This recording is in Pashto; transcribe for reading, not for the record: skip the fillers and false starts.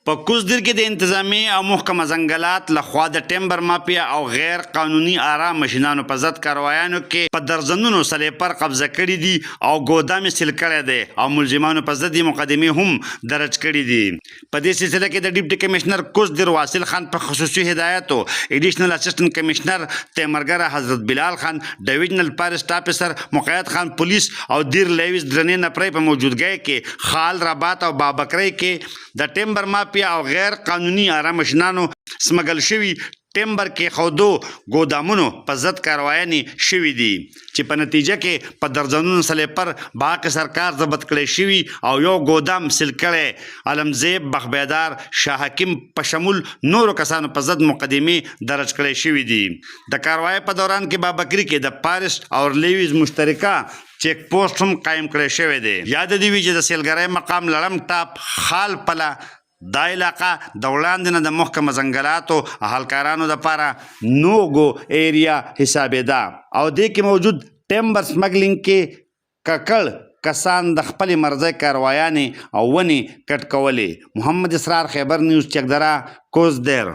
په کوزدیر کې د انتظامی او محکمه ځنګلات لخوا د ټیمبر مافیا او غیر قانوني آرام ماشینانو په ضد کاروایانو کې په درجنونو سلیپر قبضه کړي دي او ګودام سیل کړی دی او ملزمانو په ضد مقدمې هم درج کړي دي. په دې سلسله کې د ډیپټي کمشنر کوزدیر واصل خان په خصوصي هدایتو ایډیشنل اسسټنټ کمشنر تیمرګر حضرت بلال خان، ډیویژنل فارسټ افیسر مقید خان پولیس او دیر لیویس درنې نپرې په موجودګۍ کې خال رباط او بابکرۍ کې د ټیمبر مافیا او غیر قانوني آرام ماشینانو سمګل شوي ټیمبر کې خودو ګودامونو په ضد کاروایانې شوي دي چې په نتیجه کې په درجنونو سلیپر باق سرکار ضبط کړی شوي او یو ګودام سیل کړی علمزیب بخبیدار شاه حکیم په شمول نورو کسانو په ضد مقدمې درج کړی شوي دي. د کاروای په دوران کې بابکري کې د فارسټ او لیویز مشترکه چیک پوسټ هم قایم کړی شوی دی. یاد دی وی چې د سیلګرۍ مقام لړم ټاپ خال پله دا علاقه د وړاندې نه د محکمه ځنګلاتو اهلکارانو دپاره نوګو ایریا حسابېده او دې کې موجود ټیمبر سمګلینګ کې ککړ کسان د خپلې مرضۍ کاروایانې او ونې کټ کولې. محمد اسرار، خیبر نیوز، چکدره، کوزدیر.